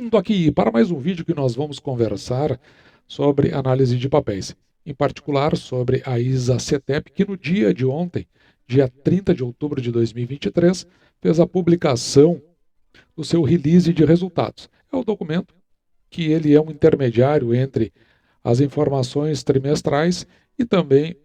Vindo aqui para mais um vídeo que nós vamos conversar sobre análise de papéis, em particular sobre a ISA-CETEP, que no dia de ontem, dia 30 de outubro de 2023, fez a publicação do seu release de resultados. É o documento que ele é um intermediário entre as informações trimestrais e também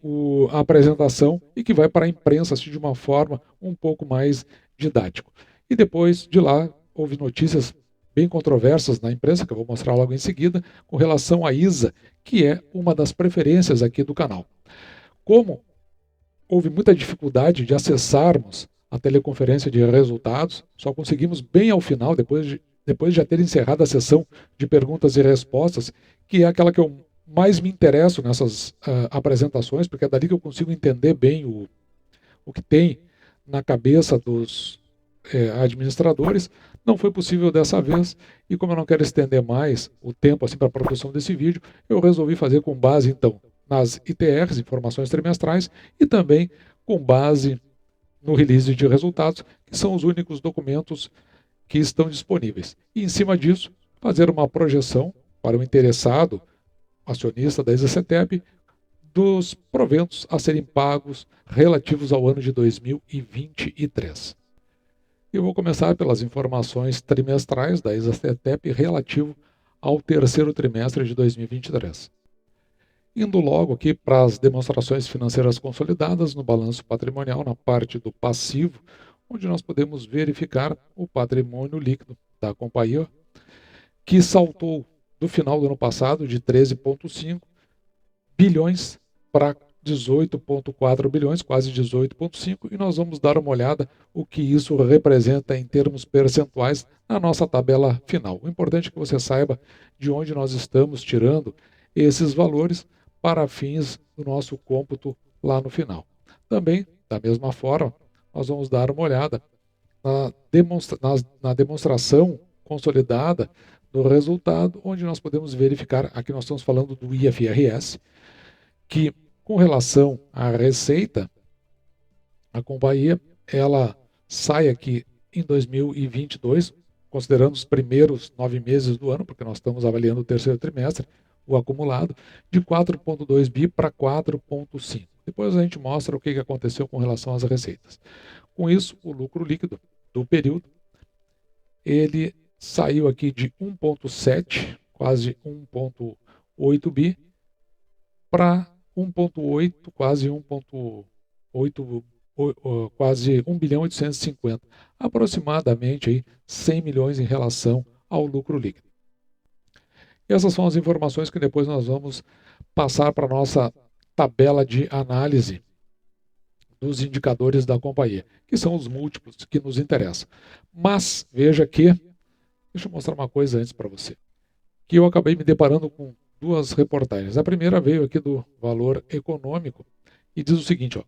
a apresentação e que vai para a imprensa assim, de uma forma um pouco mais didática. E depois de lá houve notícias bem controversas na imprensa, que eu vou mostrar logo em seguida, com relação à ISA, que é uma das preferências aqui do canal. Como houve muita dificuldade de acessarmos a teleconferência de resultados, só conseguimos bem ao final, depois de já ter encerrado a sessão de perguntas e respostas, que é aquela que eu mais me interesso nessas apresentações, porque é dali que eu consigo entender bem o que tem na cabeça dos administradores. Não foi possível dessa vez, e como eu não quero estender mais o tempo assim para a produção desse vídeo, eu resolvi fazer com base então nas ITRs, informações trimestrais, e também com base no release de resultados, que são os únicos documentos que estão disponíveis. E em cima disso, fazer uma projeção para o interessado, acionista da ISA-CETEP, dos proventos a serem pagos relativos ao ano de 2023. Eu vou começar pelas informações trimestrais da ISA-CETEP relativo ao terceiro trimestre de 2023. Indo logo aqui para as demonstrações financeiras consolidadas no balanço patrimonial, na parte do passivo, onde nós podemos verificar o patrimônio líquido da companhia, que saltou do final do ano passado de 13,5 bilhões para 18,4 bilhões, quase 18,5, e nós vamos dar uma olhada o que isso representa em termos percentuais na nossa tabela final. O importante é que você saiba de onde nós estamos tirando esses valores para fins do nosso cômputo lá no final. Também, da mesma forma, nós vamos dar uma olhada na demonstração consolidada do resultado, onde nós podemos verificar, aqui nós estamos falando do IFRS, que com relação à receita, a companhia ela sai aqui em 2022, considerando os primeiros 9 meses do ano, porque nós estamos avaliando o terceiro trimestre, o acumulado, de 4,2 bi para 4,5. Depois a gente mostra o que aconteceu com relação às receitas. Com isso, o lucro líquido do período, ele saiu aqui de 1,7, quase 1,8 bi, para 1,8, quase 1,8, quase 1 bilhão 850, aproximadamente aí 100 milhões em relação ao lucro líquido. E essas são as informações que depois nós vamos passar para a nossa tabela de análise dos indicadores da companhia, que são os múltiplos que nos interessam. Mas veja que, deixa eu mostrar uma coisa antes para você, que eu acabei me deparando com duas reportagens. A primeira veio aqui do Valor Econômico e diz o seguinte,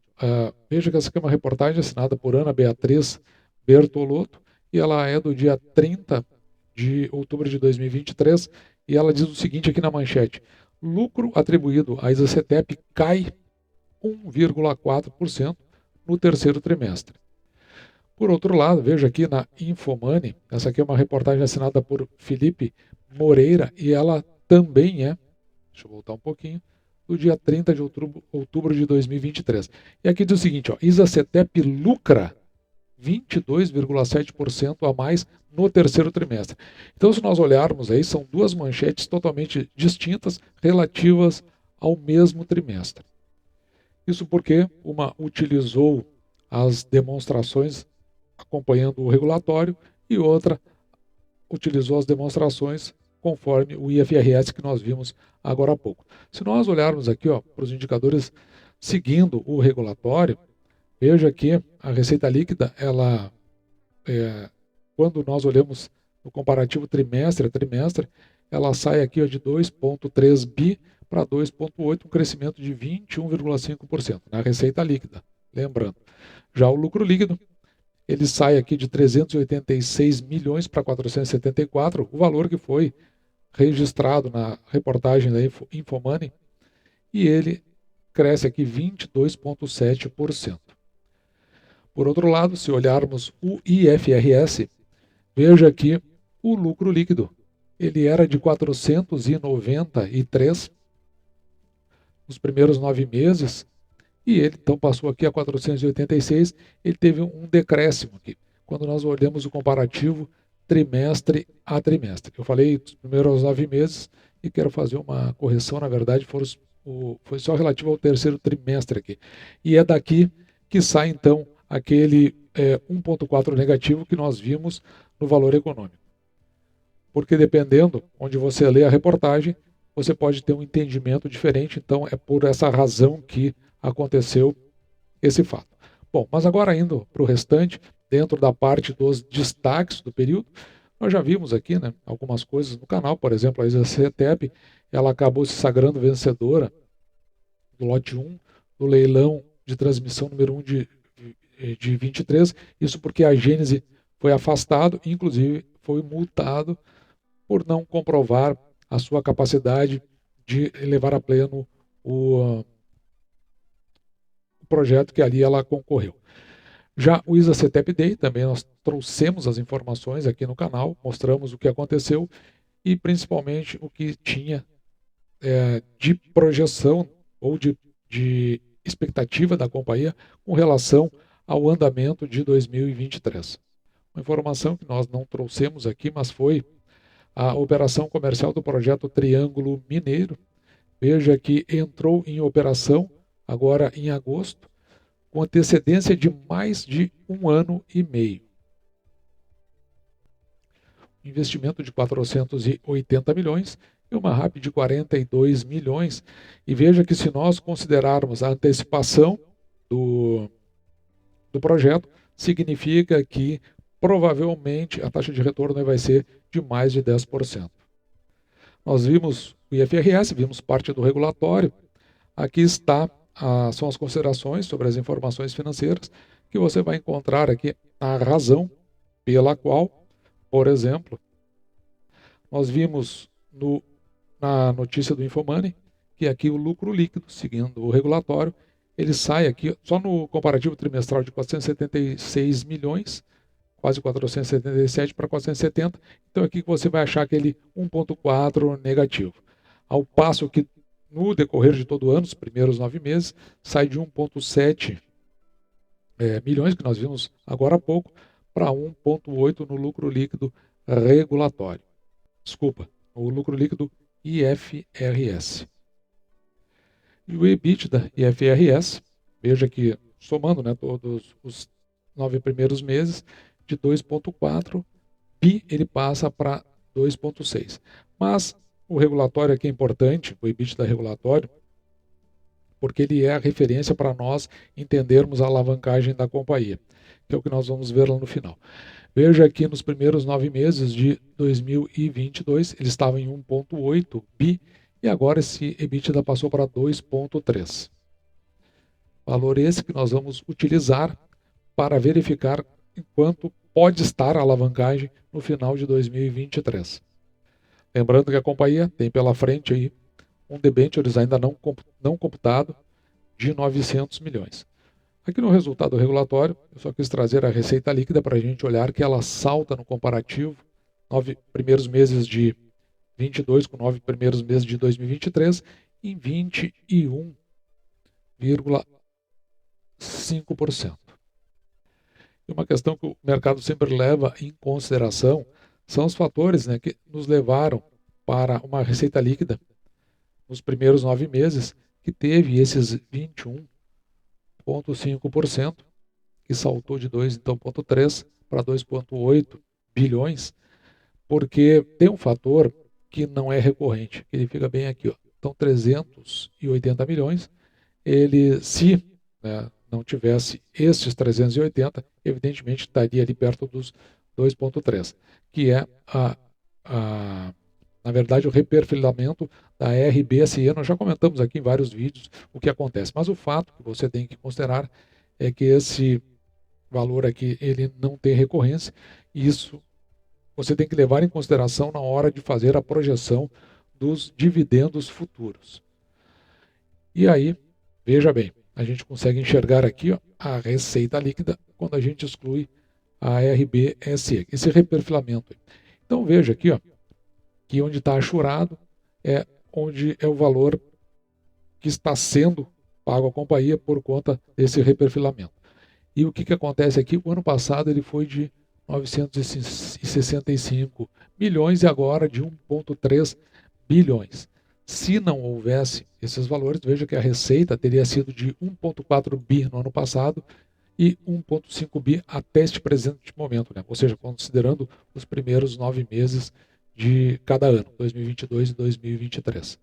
veja que essa aqui é uma reportagem assinada por Ana Beatriz Bertolotto e ela é do dia 30 de outubro de 2023 e ela diz o seguinte aqui na manchete: lucro atribuído à ISA-CETEP cai 1,4% no terceiro trimestre. Por outro lado, veja aqui na Infomoney, essa aqui é uma reportagem assinada por Felipe Moreira e ela também é, deixa eu voltar um pouquinho, do dia 30 de outubro de 2023. E aqui diz o seguinte, ISA-CETEP lucra 22,7% a mais no terceiro trimestre. Então, se nós olharmos aí, são duas manchetes totalmente distintas relativas ao mesmo trimestre. Isso porque uma utilizou as demonstrações acompanhando o regulatório e outra utilizou as demonstrações conforme o IFRS que nós vimos agora há pouco. Se nós olharmos aqui para os indicadores seguindo o regulatório, veja que a receita líquida, ela, quando nós olhamos no comparativo trimestre a trimestre, ela sai aqui de 2,3 bi para 2,8, um crescimento de 21,5% na receita líquida, lembrando. Já o lucro líquido, ele sai aqui de 386 milhões para 474, o valor que foi registrado na reportagem da Infomoney, e ele cresce aqui 22,7%. Por outro lado, se olharmos o IFRS, veja aqui o lucro líquido. ele era de 493 nos primeiros 9 meses, e ele então passou aqui a 486, ele teve um decréscimo aqui, quando nós olhamos o comparativo trimestre a trimestre. Eu falei dos primeiros 9 meses e quero fazer uma correção, na verdade foi só relativo ao terceiro trimestre aqui. E é daqui que sai então aquele 1,4 negativo que nós vimos no valor econômico. Porque dependendo onde você lê a reportagem, você pode ter um entendimento diferente, então é por essa razão que aconteceu esse fato. Bom, mas agora indo para o restante, dentro da parte dos destaques do período, nós já vimos aqui, né, algumas coisas no canal, por exemplo, a ISA-CETEP, ela acabou se sagrando vencedora do lote 1 do leilão de transmissão número 1 de 23, isso porque a Gênese foi afastado, inclusive foi multado por não comprovar a sua capacidade de levar a pleno o projeto que ali ela concorreu. Já o ISA-CETEP Day, também nós trouxemos as informações aqui no canal, mostramos o que aconteceu e principalmente o que tinha de projeção ou de expectativa da companhia com relação ao andamento de 2023. Uma informação que nós não trouxemos aqui, mas foi a operação comercial do projeto Triângulo Mineiro. Veja que entrou em operação agora em agosto, com antecedência de mais de 1 ano e meio. Investimento de 480 milhões e uma RAP de 42 milhões. E veja que se nós considerarmos a antecipação do projeto, significa que provavelmente a taxa de retorno vai ser de mais de 10%. Nós vimos o IFRS, vimos parte do regulatório. Aqui são as considerações sobre as informações financeiras que você vai encontrar aqui a razão pela qual, por exemplo, nós vimos na notícia do Infomoney que aqui o lucro líquido, seguindo o regulatório, ele sai aqui só no comparativo trimestral de 476 milhões, quase 477 para 470. Então aqui você vai achar aquele 1,4 negativo. Ao passo que no decorrer de todo o ano, os primeiros 9 meses, sai de 1,7 milhões, que nós vimos agora há pouco, para 1,8 no lucro líquido regulatório. Desculpa, o lucro líquido IFRS. E o EBITDA IFRS, veja que somando, né, todos os 9 primeiros meses, de 2,4 bi ele passa para 2,6. Mas o regulatório aqui é importante, o EBITDA regulatório, porque ele é a referência para nós entendermos a alavancagem da companhia, que é o que nós vamos ver lá no final. Veja aqui nos primeiros 9 meses de 2022, ele estava em 1,8 bi e agora esse EBITDA passou para 2,3. Valor esse que nós vamos utilizar para verificar enquanto pode estar a alavancagem no final de 2023. Lembrando que a companhia tem pela frente aí um debêntures ainda não computado de 900 milhões. Aqui no resultado regulatório, eu só quis trazer a receita líquida para a gente olhar que ela salta no comparativo, 9 primeiros meses de 22 com 9 primeiros meses de 2023, em 21,5%. E uma questão que o mercado sempre leva em consideração são os fatores, né, que nos levaram para uma receita líquida nos primeiros 9 meses, que teve esses 21,5%, que saltou de 2,3 para 2,8 bilhões, porque tem um fator que não é recorrente, ele fica bem aqui, ó. Então 380 milhões, ele se não tivesse estes 380, evidentemente estaria ali perto dos 2,3, que é na verdade o reperfilamento da RBSE. Nós já comentamos aqui em vários vídeos o que acontece, mas o fato que você tem que considerar é que esse valor aqui ele não tem recorrência, e isso você tem que levar em consideração na hora de fazer a projeção dos dividendos futuros. E aí, veja bem, a gente consegue enxergar aqui, ó, a receita líquida quando a gente exclui a RBSE, esse reperfilamento. Então veja aqui, ó, que onde está achurado é onde é o valor que está sendo pago à companhia por conta desse reperfilamento. E o que acontece aqui? O ano passado ele foi de 965 milhões e agora de 1,3 bilhões. Se não houvesse esses valores, veja que a receita teria sido de 1,4 bi no ano passado e 1,5 bi até este presente momento, né? Ou seja, considerando os primeiros 9 meses de cada ano, 2022 e 2023.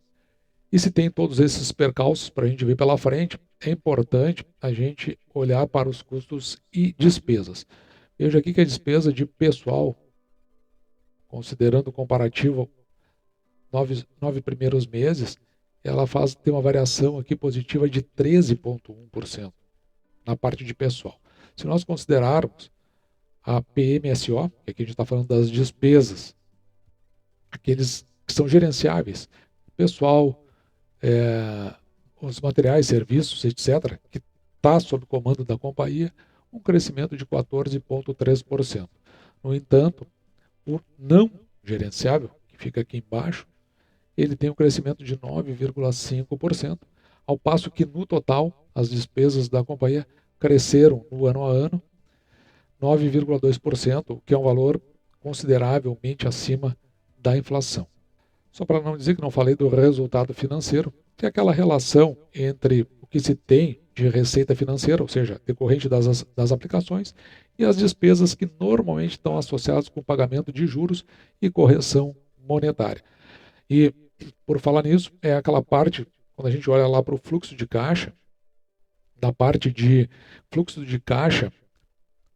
E se tem todos esses percalços para a gente ver pela frente, é importante a gente olhar para os custos e despesas. Veja aqui que a despesa de pessoal, considerando o comparativo 9 primeiros meses, ela tem uma variação aqui positiva de 13,1% na parte de pessoal. Se nós considerarmos a PMSO, que aqui a gente está falando das despesas, aqueles que são gerenciáveis, pessoal, os materiais, serviços, etc., que está sob comando da companhia, um crescimento de 14,3%. No entanto, o não gerenciável, que fica aqui embaixo, ele tem um crescimento de 9,5%, ao passo que no total as despesas da companhia cresceram no ano a ano 9,2%, que é um valor consideravelmente acima da inflação. Só para não dizer que não falei do resultado financeiro, que é aquela relação entre o que se tem de receita financeira, ou seja, decorrente das aplicações, e as despesas que normalmente estão associadas com o pagamento de juros e correção monetária. E, por falar nisso, é aquela parte, quando a gente olha lá para o fluxo de caixa, da parte de fluxo de caixa,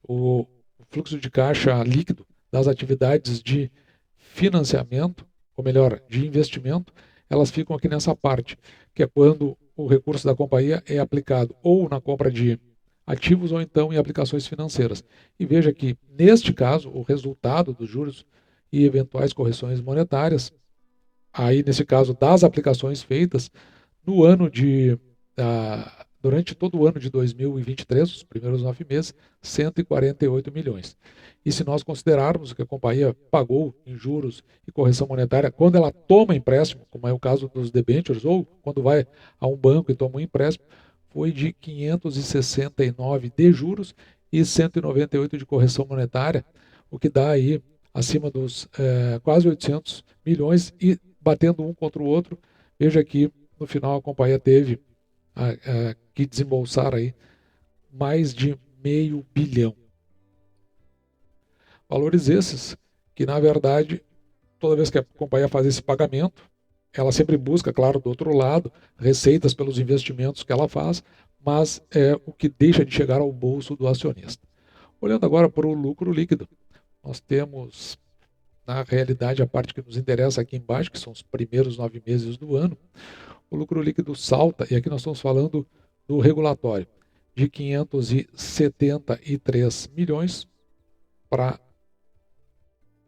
o fluxo de caixa líquido das atividades de financiamento, ou melhor, de investimento, elas ficam aqui nessa parte, que é quando o recurso da companhia é aplicado ou na compra de ativos ou então em aplicações financeiras. E veja que, neste caso, o resultado dos juros e eventuais correções monetárias, aí nesse caso das aplicações feitas, no ano durante todo o ano de 2023, os primeiros 9 meses, 148 milhões. E se nós considerarmos que a companhia pagou em juros e correção monetária quando ela toma empréstimo, como é o caso dos debêntures, ou quando vai a um banco e toma um empréstimo, foi de 569 de juros e 198 de correção monetária, o que dá aí acima dos quase 800 milhões e batendo um contra o outro. Veja que no final a companhia teve que desembolsar aí mais de meio bilhão. Valores esses que, na verdade, toda vez que a companhia faz esse pagamento, ela sempre busca, claro, do outro lado, receitas pelos investimentos que ela faz, mas é o que deixa de chegar ao bolso do acionista. Olhando agora para o lucro líquido, nós temos, na realidade, a parte que nos interessa aqui embaixo, que são os primeiros 9 meses do ano. O lucro líquido salta, e aqui nós estamos falando do regulatório, de 573 milhões para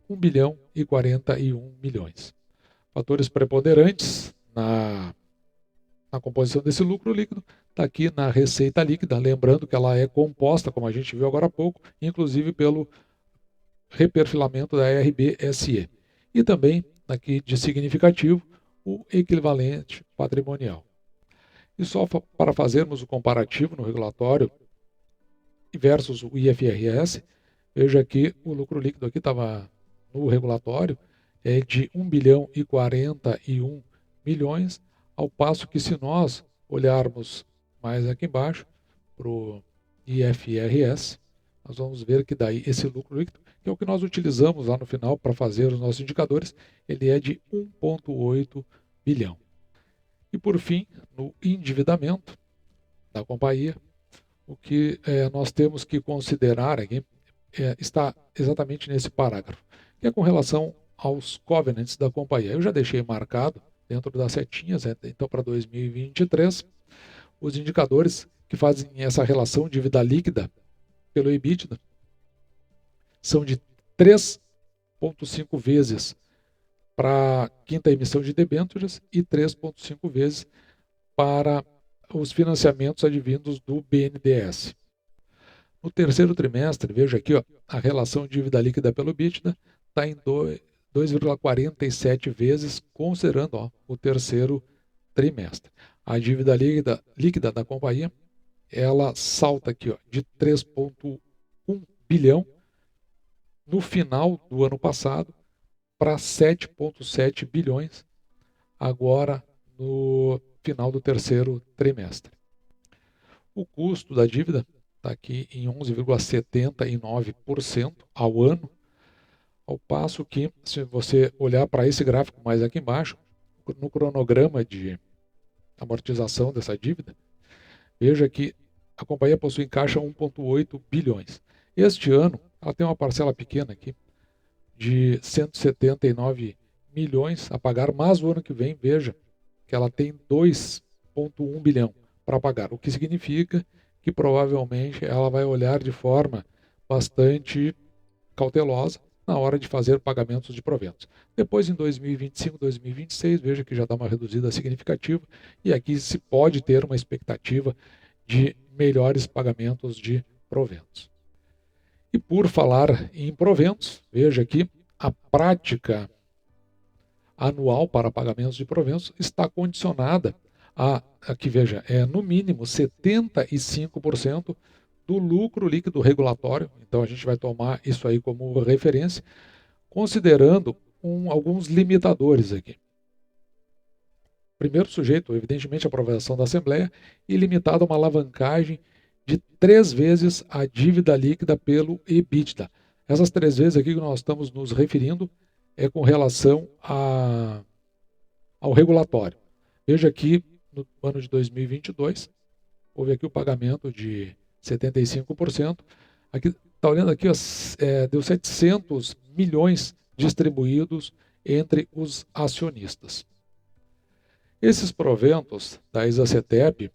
1 bilhão e 41 milhões. Fatores preponderantes na composição desse lucro líquido está aqui na receita líquida, lembrando que ela é composta, como a gente viu agora há pouco, inclusive pelo reperfilamento da RBSE. E também, aqui de significativo, o equivalente patrimonial. E só para fazermos o comparativo no regulatório versus o IFRS, veja que o lucro líquido aqui estava no regulatório é de 1 bilhão e 41 milhões, ao passo que se nós olharmos mais aqui embaixo para o IFRS, nós vamos ver que daí esse lucro líquido, que é o que nós utilizamos lá no final para fazer os nossos indicadores, ele é de 1,8 bilhão. E por fim, no endividamento da companhia, o que nós temos que considerar aqui está exatamente nesse parágrafo, que é com relação aos covenants da companhia. Eu já deixei marcado dentro das setinhas, então para 2023, os indicadores que fazem essa relação dívida líquida pelo EBITDA são de 3,5 vezes para a quinta emissão de debêntures e 3,5 vezes para os financiamentos advindos do BNDES. No terceiro trimestre, veja aqui, a relação dívida líquida pelo EBITDA está em 2,47 vezes, considerando o terceiro trimestre. A dívida líquida da companhia, ela salta aqui de 3,1 bilhão no final do ano passado para 7,7 bilhões agora no final do terceiro trimestre. O custo da dívida está aqui em 11,79% ao ano, ao passo que, se você olhar para esse gráfico mais aqui embaixo, no cronograma de amortização dessa dívida, veja que a companhia possui em caixa 1,8 bilhões. Este ano, ela tem uma parcela pequena aqui, de 179 milhões a pagar, mas o ano que vem, veja, que ela tem 2,1 bilhão para pagar, o que significa que provavelmente ela vai olhar de forma bastante cautelosa na hora de fazer pagamentos de proventos. Depois, em 2025, 2026, veja que já dá uma reduzida significativa e aqui se pode ter uma expectativa de melhores pagamentos de proventos. E por falar em proventos, veja aqui, a prática anual para pagamentos de proventos está condicionada aqui veja, no mínimo 75% do lucro líquido regulatório. Então a gente vai tomar isso aí como referência, considerando alguns limitadores aqui. Primeiro sujeito, evidentemente, a aprovação da Assembleia e limitado a uma alavancagem de 3 vezes a dívida líquida pelo EBITDA. Essas 3 vezes aqui que nós estamos nos referindo é com relação ao regulatório. Veja aqui, no ano de 2022, houve aqui o pagamento de 75%. Aqui, está olhando aqui, deu 700 milhões distribuídos entre os acionistas. Esses proventos da Isacetep,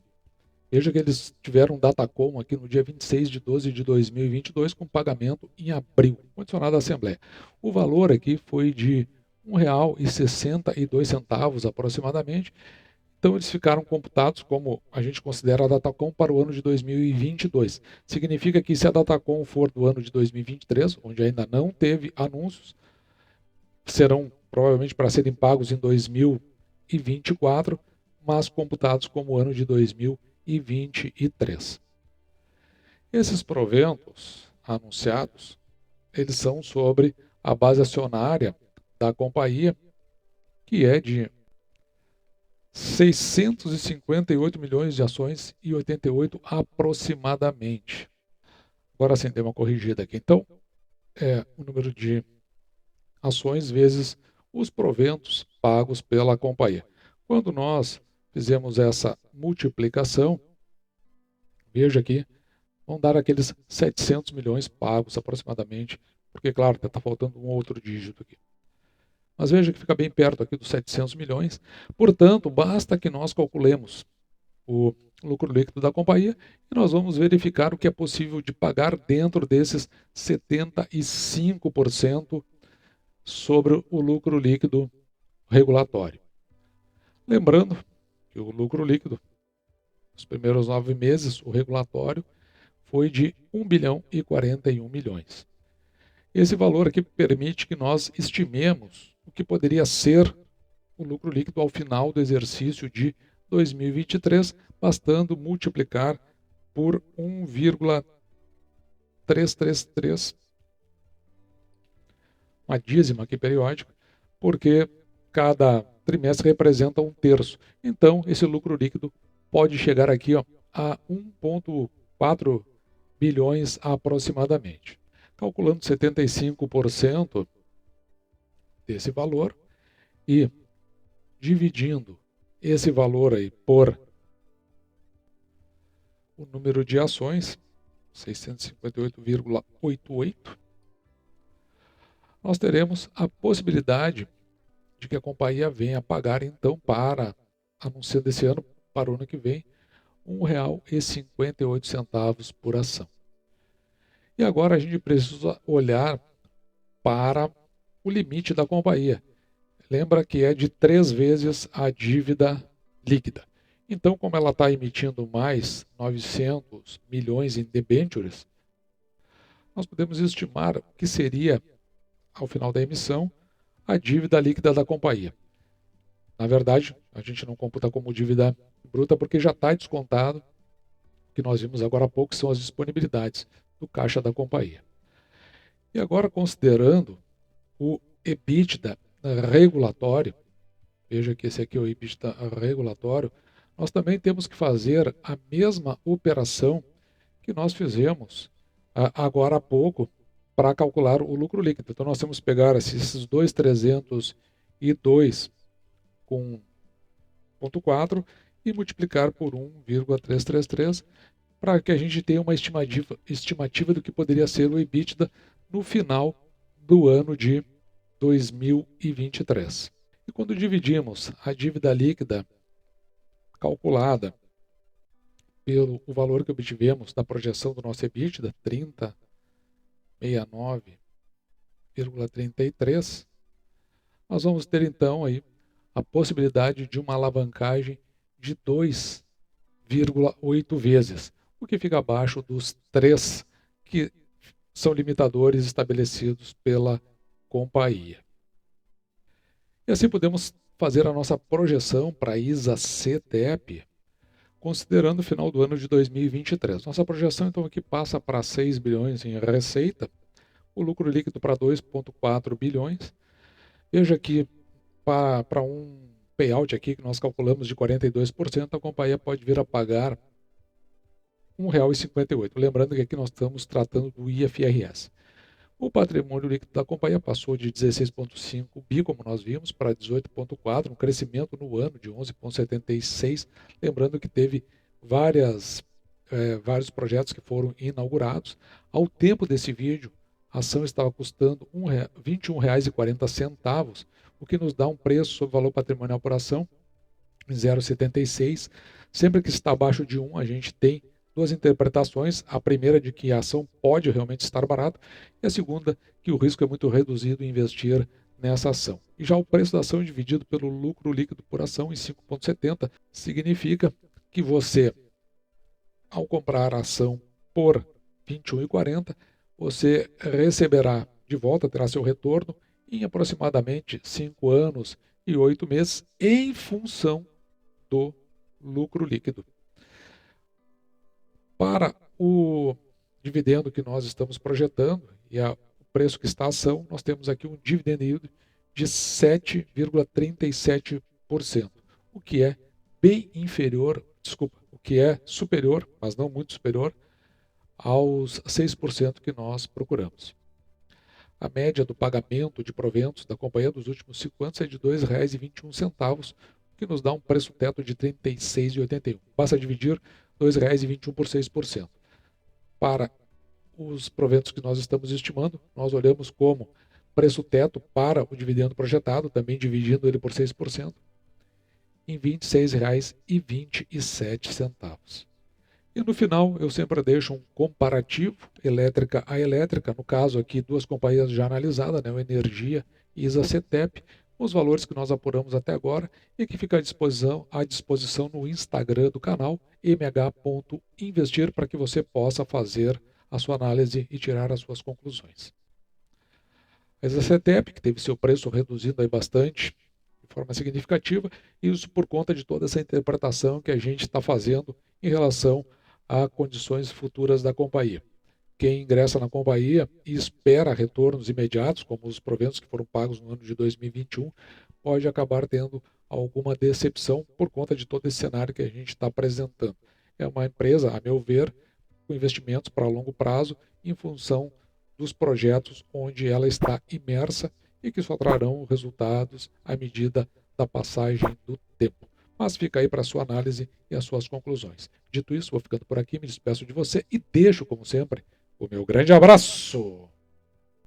veja que eles tiveram datacom aqui no dia 26 de 12 de 2022, com pagamento em abril, condicionado à Assembleia. O valor aqui foi de R$ 1,62 aproximadamente. Então, eles ficaram computados como a gente considera a datacom para o ano de 2022. Significa que se a datacom for do ano de 2023, onde ainda não teve anúncios, serão provavelmente para serem pagos em 2024, mas computados como ano de 2023. Esses proventos anunciados, eles são sobre a base acionária da companhia, que é de 658 milhões de ações e 88 aproximadamente. Agora sim, dei uma corrigida aqui. Então, o número de ações vezes os proventos pagos pela companhia. Quando nós fizemos essa multiplicação, veja aqui, vão dar aqueles 700 milhões pagos aproximadamente, porque, claro, está faltando um outro dígito aqui. Mas veja que fica bem perto aqui dos 700 milhões. Portanto, basta que nós calculemos o lucro líquido da companhia e nós vamos verificar o que é possível de pagar dentro desses 75% sobre o lucro líquido regulatório. Lembrando que o lucro líquido, nos primeiros 9 meses, o regulatório foi de 1 bilhão e 41 milhões. Esse valor aqui permite que nós estimemos o que poderia ser o lucro líquido ao final do exercício de 2023, bastando multiplicar por 1,333, uma dízima aqui periódica, porque cada trimestre representa 1/3. Então, esse lucro líquido pode chegar aqui a 1,4 bilhões aproximadamente. Calculando 75% desse valor e dividindo esse valor aí por o número de ações, 658,88, nós teremos a possibilidade de que a companhia venha a pagar, então, anunciando esse ano, para o ano que vem, R$ 1,58 por ação. E agora a gente precisa olhar para o limite da companhia. Lembra que é de 3 vezes a dívida líquida. Então, como ela está emitindo mais 900 milhões em debêntures, nós podemos estimar o que seria, ao final da emissão, a dívida líquida da companhia. Na verdade, a gente não computa como dívida bruta porque já está descontado, o que nós vimos agora há pouco, que são as disponibilidades do caixa da companhia. E agora, considerando o EBITDA regulatório, veja que esse aqui é o EBITDA regulatório, nós também temos que fazer a mesma operação que nós fizemos agora há pouco para calcular o lucro líquido. Então, nós temos que pegar esses 2.302 com 0,4 e multiplicar por 1,333 para que a gente tenha uma estimativa do que poderia ser o EBITDA no final do ano de 2023. E quando dividimos a dívida líquida calculada pelo o valor que obtivemos da projeção do nosso EBITDA, 3069,33, nós vamos ter então aí a possibilidade de uma alavancagem de 2,8 vezes, o que fica abaixo dos 3 que são limitadores estabelecidos pela companhia. E assim podemos fazer a nossa projeção para a ISA-CTEP, considerando o final do ano de 2023. Nossa projeção, então, aqui passa para 6 bilhões em receita, o lucro líquido para 2,4 bilhões. Veja que para um payout aqui que nós calculamos de 42%, a companhia pode vir a pagar R$ 1,58. Lembrando que aqui nós estamos tratando do IFRS. O patrimônio líquido da companhia passou de 16,5 bi, como nós vimos, para 18,4, um crescimento no ano de 11,76. Lembrando que teve vários projetos que foram inaugurados. Ao tempo desse vídeo, a ação estava custando R$ 21,40, o que nos dá um preço sobre valor patrimonial por ação em 0,76. Sempre que está abaixo de 1, a gente tem duas interpretações. A primeira de que a ação pode realmente estar barata e a segunda que o risco é muito reduzido em investir nessa ação. E já o preço da ação dividido pelo lucro líquido por ação em 5,70 significa que você, ao comprar a ação por R$ 21,40, você receberá de volta, terá seu retorno em aproximadamente 5 anos e 8 meses em função do lucro líquido. Para o dividendo que nós estamos projetando e o preço que está a ação, nós temos aqui um dividend yield de 7,37%, o que é bem inferior, o que é superior, mas não muito superior, aos 6% que nós procuramos. A média do pagamento de proventos da companhia dos últimos 5 anos é de R$ 2,21, o que nos dá um preço teto de R$ 36,81. Basta dividir R$ 2,21 por 6%. Para os proventos que nós estamos estimando, nós olhamos como preço teto para o dividendo projetado, também dividindo ele por 6%, em R$ 26,27. E no final, eu sempre deixo um comparativo elétrica a elétrica, no caso aqui, duas companhias já analisadas, né, o Energia e ISA-CTEP, os valores que nós apuramos até agora e que fica à disposição no Instagram do canal, mh.investir, para que você possa fazer a sua análise e tirar as suas conclusões. A ISA-CTEP, que teve seu preço reduzido aí bastante, de forma significativa, isso por conta de toda essa interpretação que a gente está fazendo em relação a condições futuras da companhia. Quem ingressa na companhia e espera retornos imediatos, como os proventos que foram pagos no ano de 2021, pode acabar tendo alguma decepção por conta de todo esse cenário que a gente está apresentando. É uma empresa, a meu ver, com investimentos para longo prazo em função dos projetos onde ela está imersa e que só trarão resultados à medida da passagem do tempo. Mas fica aí para a sua análise e as suas conclusões. Dito isso, vou ficando por aqui, me despeço de você e deixo, como sempre, o meu grande abraço!